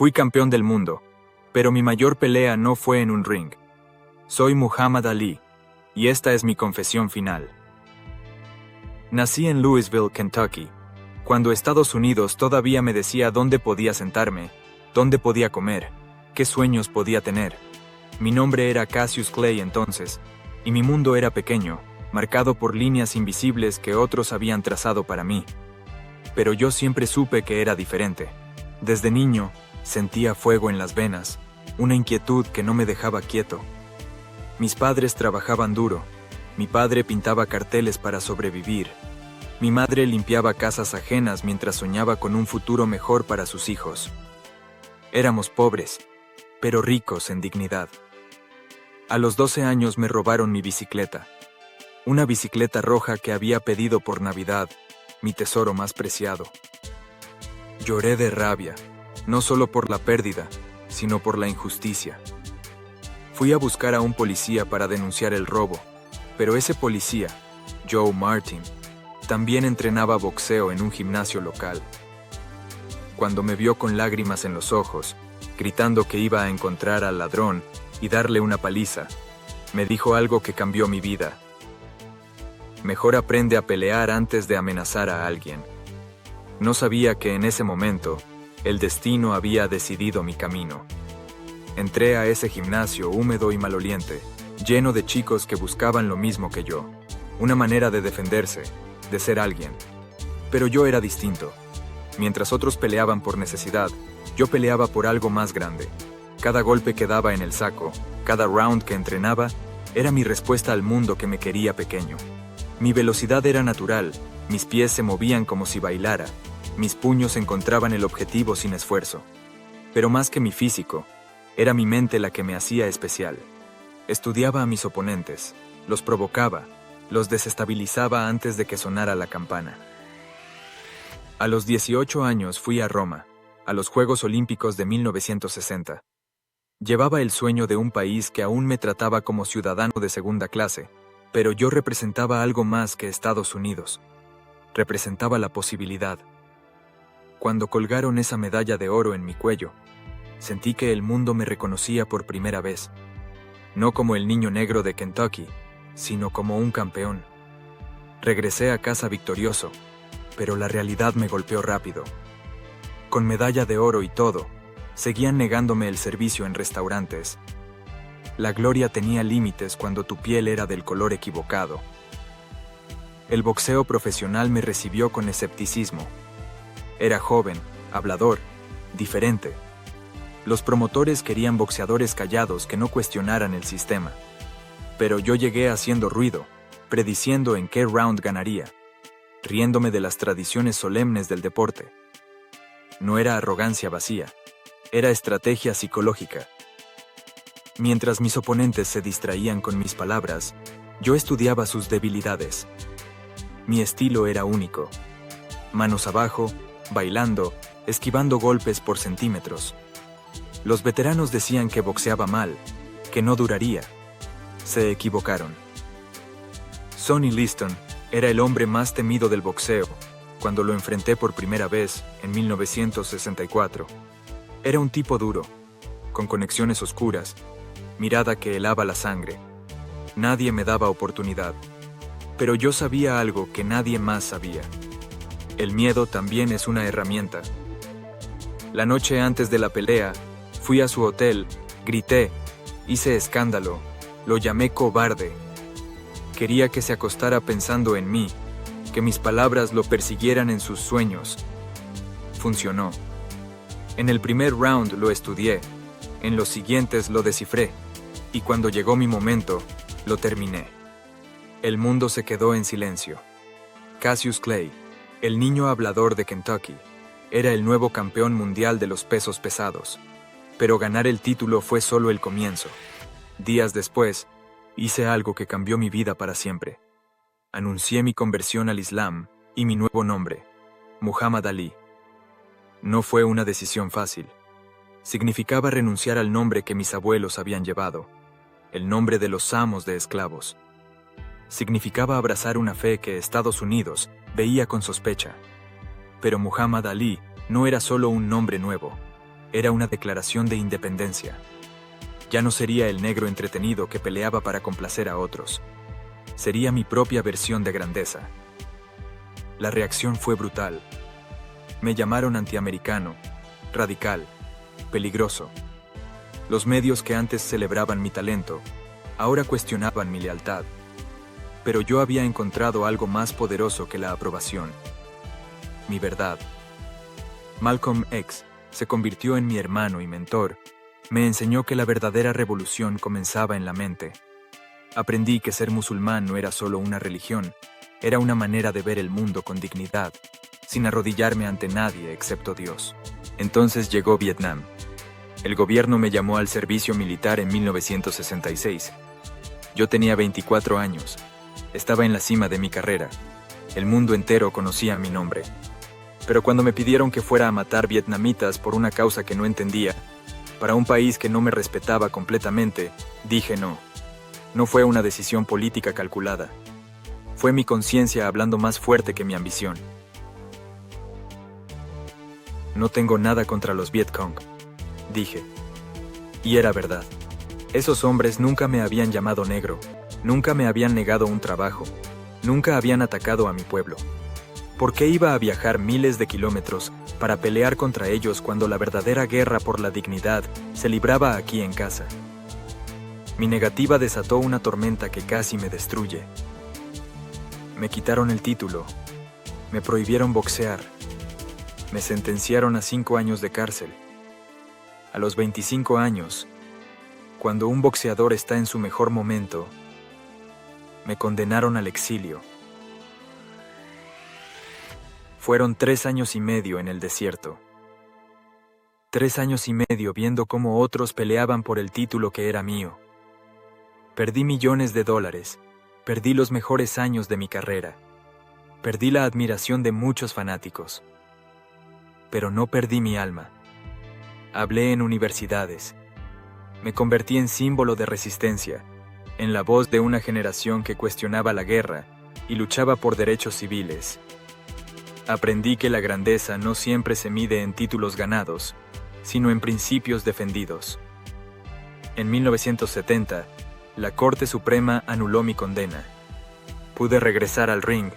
Fui campeón del mundo, pero mi mayor pelea no fue en un ring. Soy Muhammad Ali, y esta es mi confesión final. Nací en Louisville, Kentucky, cuando Estados Unidos todavía me decía dónde podía sentarme, dónde podía comer, qué sueños podía tener. Mi nombre era Cassius Clay entonces, y mi mundo era pequeño, marcado por líneas invisibles que otros habían trazado para mí. Pero yo siempre supe que era diferente. Desde niño, sentía fuego en las venas, una inquietud que no me dejaba quieto. Mis padres trabajaban duro. Mi padre pintaba carteles para sobrevivir. Mi madre limpiaba casas ajenas mientras soñaba con un futuro mejor para sus hijos. Éramos pobres, pero ricos en dignidad. A los 12 años me robaron mi bicicleta. Una bicicleta roja que había pedido por Navidad, mi tesoro más preciado. Lloré de rabia, no solo por la pérdida, sino por la injusticia. Fui a buscar a un policía para denunciar el robo, pero ese policía, Joe Martin, también entrenaba boxeo en un gimnasio local. Cuando me vio con lágrimas en los ojos, gritando que iba a encontrar al ladrón y darle una paliza, me dijo algo que cambió mi vida. Mejor aprende a pelear antes de amenazar a alguien. No sabía que en ese momento, el destino había decidido mi camino. Entré a ese gimnasio húmedo y maloliente, lleno de chicos que buscaban lo mismo que yo, una manera de defenderse, de ser alguien. Pero yo era distinto. Mientras otros peleaban por necesidad, yo peleaba por algo más grande. Cada golpe que daba en el saco, cada round que entrenaba, era mi respuesta al mundo que me quería pequeño. Mi velocidad era natural, mis pies se movían como si bailara, mis puños encontraban el objetivo sin esfuerzo. Pero más que mi físico, era mi mente la que me hacía especial. Estudiaba a mis oponentes, los provocaba, los desestabilizaba antes de que sonara la campana. A los 18 años fui a Roma, a los Juegos Olímpicos de 1960. Llevaba el sueño de un país que aún me trataba como ciudadano de segunda clase, pero yo representaba algo más que Estados Unidos. Representaba la posibilidad. Cuando colgaron esa medalla de oro en mi cuello, sentí que el mundo me reconocía por primera vez. No como el niño negro de Kentucky, sino como un campeón. Regresé a casa victorioso, pero la realidad me golpeó rápido. Con medalla de oro y todo, seguían negándome el servicio en restaurantes. La gloria tenía límites cuando tu piel era del color equivocado. El boxeo profesional me recibió con escepticismo. Era joven, hablador, diferente. Los promotores querían boxeadores callados que no cuestionaran el sistema. Pero yo llegué haciendo ruido, prediciendo en qué round ganaría, riéndome de las tradiciones solemnes del deporte. No era arrogancia vacía, era estrategia psicológica. Mientras mis oponentes se distraían con mis palabras, yo estudiaba sus debilidades. Mi estilo era único. Manos abajo, bailando, esquivando golpes por centímetros. Los veteranos decían que boxeaba mal, que no duraría. Se equivocaron. Sonny Liston era el hombre más temido del boxeo cuando lo enfrenté por primera vez en 1964. Era un tipo duro, con conexiones oscuras, mirada que helaba la sangre. Nadie me daba oportunidad, pero yo sabía algo que nadie más sabía. El miedo también es una herramienta. La noche antes de la pelea, fui a su hotel, grité, hice escándalo, lo llamé cobarde. Quería que se acostara pensando en mí, que mis palabras lo persiguieran en sus sueños. Funcionó. En el primer round lo estudié, en los siguientes lo descifré, y cuando llegó mi momento, lo terminé. El mundo se quedó en silencio. Cassius Clay, el niño hablador de Kentucky, era el nuevo campeón mundial de los pesos pesados. Pero ganar el título fue solo el comienzo. Días después, hice algo que cambió mi vida para siempre. Anuncié mi conversión al Islam y mi nuevo nombre, Muhammad Ali. No fue una decisión fácil. Significaba renunciar al nombre que mis abuelos habían llevado, el nombre de los amos de esclavos. Significaba abrazar una fe que Estados Unidos veía con sospecha. Pero Muhammad Ali no era solo un nombre nuevo. Era una declaración de independencia. Ya no sería el negro entretenido que peleaba para complacer a otros. Sería mi propia versión de grandeza. La reacción fue brutal. Me llamaron antiamericano, radical, peligroso. Los medios que antes celebraban mi talento, ahora cuestionaban mi lealtad. Pero yo había encontrado algo más poderoso que la aprobación. Mi verdad. Malcolm X se convirtió en mi hermano y mentor. Me enseñó que la verdadera revolución comenzaba en la mente. Aprendí que ser musulmán no era solo una religión, era una manera de ver el mundo con dignidad, sin arrodillarme ante nadie excepto Dios. Entonces llegó Vietnam. El gobierno me llamó al servicio militar en 1966. Yo tenía 24 años. Estaba en la cima de mi carrera. El mundo entero conocía mi nombre. Pero cuando me pidieron que fuera a matar vietnamitas por una causa que no entendía, para un país que no me respetaba completamente, dije no. No fue una decisión política calculada. Fue mi conciencia hablando más fuerte que mi ambición. No tengo nada contra los Vietcong, dije. Y era verdad. Esos hombres nunca me habían llamado negro, nunca me habían negado un trabajo, nunca habían atacado a mi pueblo. ¿Por qué iba a viajar miles de kilómetros para pelear contra ellos cuando la verdadera guerra por la dignidad se libraba aquí en casa? Mi negativa desató una tormenta que casi me destruye. Me quitaron el título, me prohibieron boxear, me sentenciaron a 5 años de cárcel. A los 25 años, cuando un boxeador está en su mejor momento, me condenaron al exilio. Fueron 3 años y medio en el desierto. 3 años y medio viendo cómo otros peleaban por el título que era mío. Perdí millones de dólares, perdí los mejores años de mi carrera, perdí la admiración de muchos fanáticos. Pero no perdí mi alma. Hablé en universidades. Me convertí en símbolo de resistencia, en la voz de una generación que cuestionaba la guerra y luchaba por derechos civiles. Aprendí que la grandeza no siempre se mide en títulos ganados, sino en principios defendidos. En 1970, la Corte Suprema anuló mi condena. Pude regresar al ring,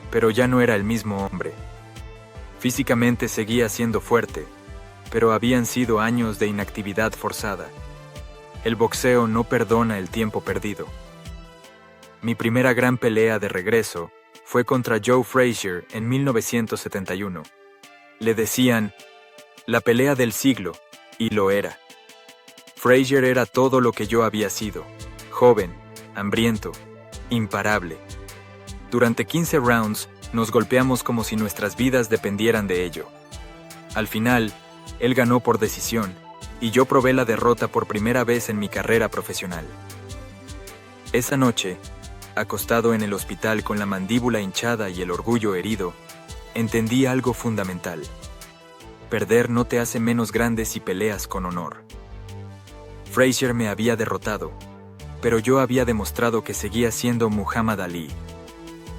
pero ya no era el mismo hombre. Físicamente seguía siendo fuerte, pero habían sido años de inactividad forzada. El boxeo no perdona el tiempo perdido. Mi primera gran pelea de regreso fue contra Joe Frazier en 1971. Le decían, la pelea del siglo, y lo era. Frazier era todo lo que yo había sido, joven, hambriento, imparable. Durante 15 rounds nos golpeamos como si nuestras vidas dependieran de ello. Al final, él ganó por decisión, y yo probé la derrota por primera vez en mi carrera profesional. Esa noche, acostado en el hospital con la mandíbula hinchada y el orgullo herido, entendí algo fundamental. Perder no te hace menos grande si peleas con honor. Frazier me había derrotado, pero yo había demostrado que seguía siendo Muhammad Ali.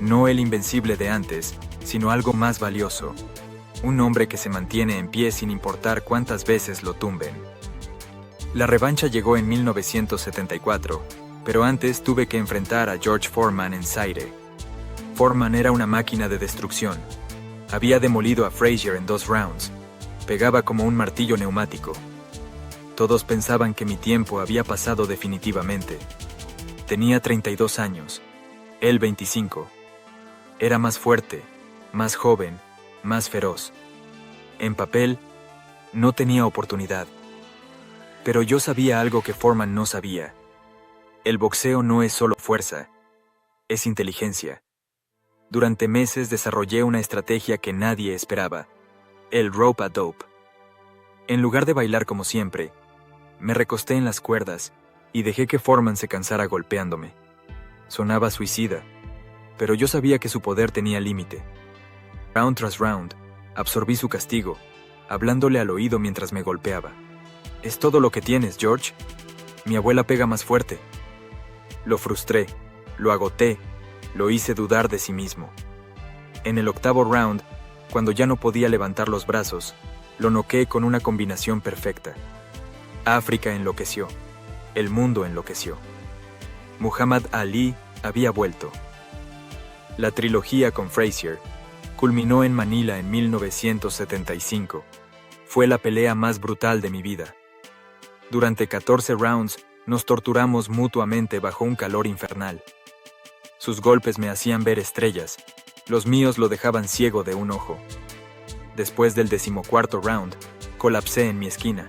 No el invencible de antes, sino algo más valioso. Un hombre que se mantiene en pie sin importar cuántas veces lo tumben. La revancha llegó en 1974, pero antes tuve que enfrentar a George Foreman en Zaire. Foreman era una máquina de destrucción. Había demolido a Frazier en 2 rounds. Pegaba como un martillo neumático. Todos pensaban que mi tiempo había pasado definitivamente. Tenía 32 años, él 25. Era más fuerte, más joven, más feroz. En papel, no tenía oportunidad. Pero yo sabía algo que Foreman no sabía. El boxeo no es solo fuerza, es inteligencia. Durante meses desarrollé una estrategia que nadie esperaba, el rope-a-dope. En lugar de bailar como siempre, me recosté en las cuerdas y dejé que Foreman se cansara golpeándome. Sonaba suicida, pero yo sabía que su poder tenía límite. Round tras round, absorbí su castigo, hablándole al oído mientras me golpeaba. «Es todo lo que tienes, George. Mi abuela pega más fuerte». Lo frustré, lo agoté, lo hice dudar de sí mismo. En el 8º round, cuando ya no podía levantar los brazos, Lo noqueé con una combinación perfecta. África enloqueció. El mundo enloqueció. Muhammad Ali había vuelto. La trilogía con Frazier culminó en Manila en 1975. Fue la pelea más brutal de mi vida. Durante 14 rounds nos torturamos mutuamente bajo un calor infernal. Sus golpes me hacían ver estrellas. Los míos lo dejaban ciego de un ojo. Después del 14º round, colapsé en mi esquina.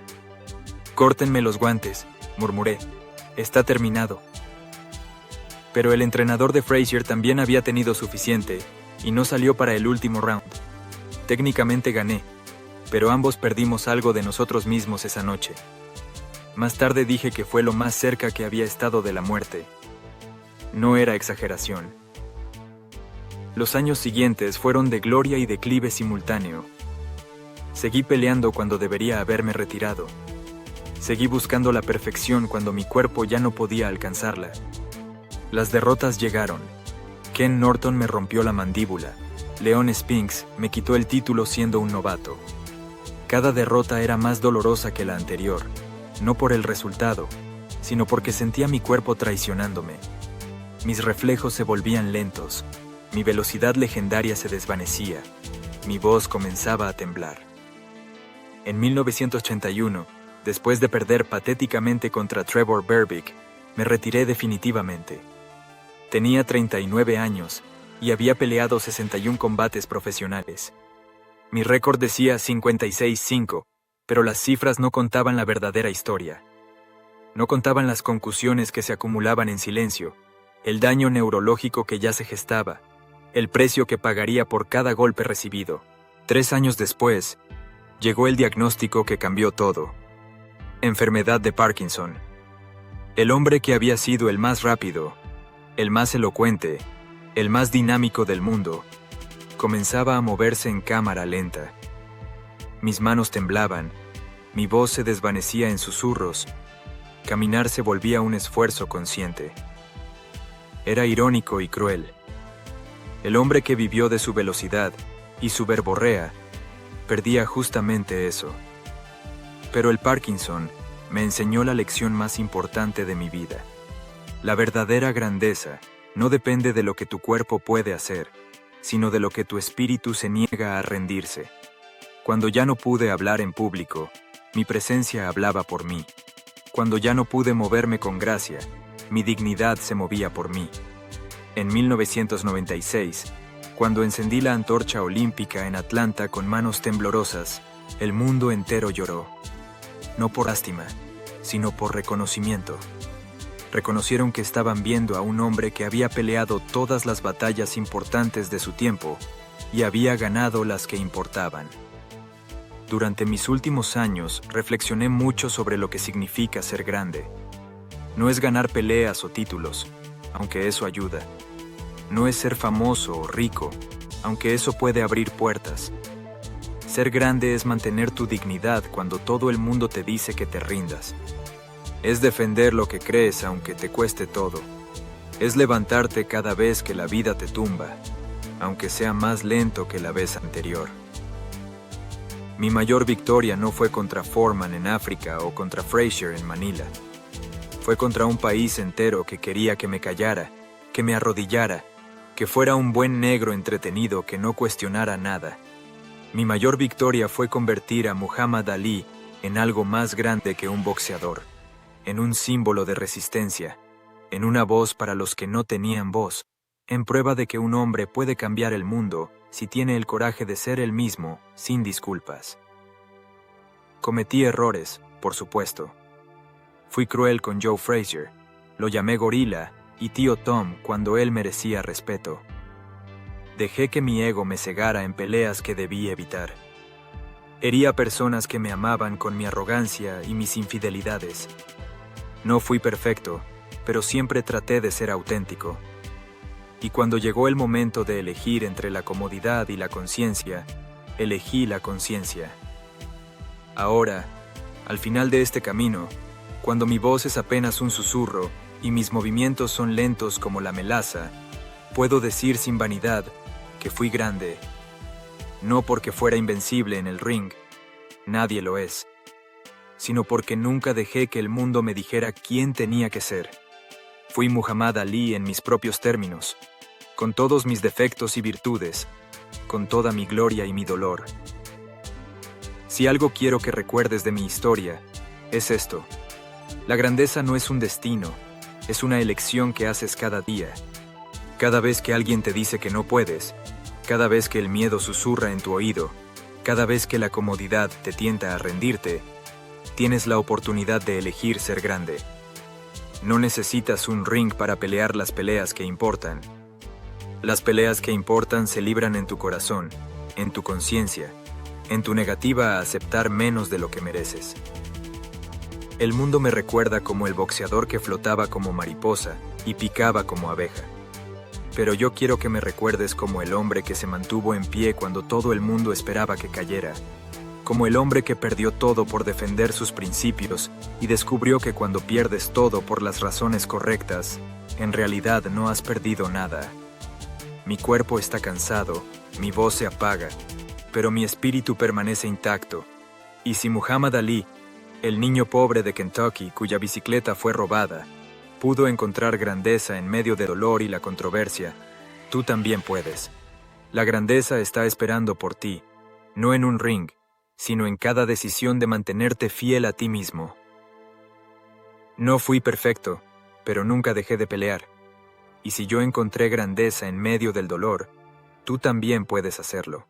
«Córtenme los guantes», murmuré. «Está terminado». Pero el entrenador de Frazier también había tenido suficiente y no salió para el último round. Técnicamente gané, pero ambos perdimos algo de nosotros mismos esa noche. Más tarde dije que fue lo más cerca que había estado de la muerte. No era exageración. Los años siguientes fueron de gloria y declive simultáneo. Seguí peleando cuando debería haberme retirado. Seguí buscando la perfección cuando mi cuerpo ya no podía alcanzarla. Las derrotas llegaron. Ken Norton me rompió la mandíbula. Leon Spinks me quitó el título siendo un novato. Cada derrota era más dolorosa que la anterior, no por el resultado, sino porque sentía mi cuerpo traicionándome. Mis reflejos se volvían lentos, mi velocidad legendaria se desvanecía, mi voz comenzaba a temblar. En 1981, después de perder patéticamente contra Trevor Berbick, me retiré definitivamente. Tenía 39 años y había peleado 61 combates profesionales. Mi récord decía 56-5, pero las cifras no contaban la verdadera historia. No contaban las concusiones que se acumulaban en silencio, el daño neurológico que ya se gestaba, el precio que pagaría por cada golpe recibido. 3 años después, llegó el diagnóstico que cambió todo. Enfermedad de Parkinson. El hombre que había sido el más rápido, el más elocuente, el más dinámico del mundo, comenzaba a moverse en cámara lenta. Mis manos temblaban, mi voz se desvanecía en susurros, caminar se volvía un esfuerzo consciente. Era irónico y cruel. El hombre que vivió de su velocidad y su verborrea perdía justamente eso. Pero el Parkinson me enseñó la lección más importante de mi vida. La verdadera grandeza no depende de lo que tu cuerpo puede hacer, sino de lo que tu espíritu se niega a rendirse. Cuando ya no pude hablar en público, mi presencia hablaba por mí. Cuando ya no pude moverme con gracia, mi dignidad se movía por mí. En 1996, cuando encendí la antorcha olímpica en Atlanta con manos temblorosas, el mundo entero lloró. No por lástima, sino por reconocimiento. Reconocieron que estaban viendo a un hombre que había peleado todas las batallas importantes de su tiempo y había ganado las que importaban. Durante mis últimos años reflexioné mucho sobre lo que significa ser grande. No es ganar peleas o títulos, aunque eso ayuda. No es ser famoso o rico, aunque eso puede abrir puertas. Ser grande es mantener tu dignidad cuando todo el mundo te dice que te rindas. Es defender lo que crees aunque te cueste todo. Es levantarte cada vez que la vida te tumba, aunque sea más lento que la vez anterior. Mi mayor victoria no fue contra Foreman en África o contra Frazier en Manila. Fue contra un país entero que quería que me callara, que me arrodillara, que fuera un buen negro entretenido que no cuestionara nada. Mi mayor victoria fue convertir a Muhammad Ali en algo más grande que un boxeador, en un símbolo de resistencia, en una voz para los que no tenían voz, en prueba de que un hombre puede cambiar el mundo si tiene el coraje de ser él mismo, sin disculpas. Cometí errores, por supuesto. Fui cruel con Joe Frazier, lo llamé gorila y tío Tom cuando él merecía respeto. Dejé que mi ego me cegara en peleas que debí evitar. Herí a personas que me amaban con mi arrogancia y mis infidelidades. No fui perfecto, pero siempre traté de ser auténtico. Y cuando llegó el momento de elegir entre la comodidad y la conciencia, elegí la conciencia. Ahora, al final de este camino, cuando mi voz es apenas un susurro y mis movimientos son lentos como la melaza, puedo decir sin vanidad que fui grande, no porque fuera invencible en el ring, nadie lo es, sino porque nunca dejé que el mundo me dijera quién tenía que ser. Fui Muhammad Ali en mis propios términos, con todos mis defectos y virtudes, con toda mi gloria y mi dolor. Si algo quiero que recuerdes de mi historia, es esto. La grandeza no es un destino, es una elección que haces cada día. Cada vez que alguien te dice que no puedes, cada vez que el miedo susurra en tu oído, cada vez que la comodidad te tienta a rendirte, tienes la oportunidad de elegir ser grande. No necesitas un ring para pelear las peleas que importan. Las peleas que importan se libran en tu corazón, en tu conciencia, en tu negativa a aceptar menos de lo que mereces. El mundo me recuerda como el boxeador que flotaba como mariposa y picaba como abeja. Pero yo quiero que me recuerdes como el hombre que se mantuvo en pie cuando todo el mundo esperaba que cayera, como el hombre que perdió todo por defender sus principios y descubrió que cuando pierdes todo por las razones correctas, en realidad no has perdido nada. Mi cuerpo está cansado, mi voz se apaga, pero mi espíritu permanece intacto. Y si Muhammad Ali, el niño pobre de Kentucky cuya bicicleta fue robada, pudo encontrar grandeza en medio de dolor y la controversia, tú también puedes. La grandeza está esperando por ti, no en un ring, sino en cada decisión de mantenerte fiel a ti mismo. No fui perfecto, pero nunca dejé de pelear. Y si yo encontré grandeza en medio del dolor, tú también puedes hacerlo.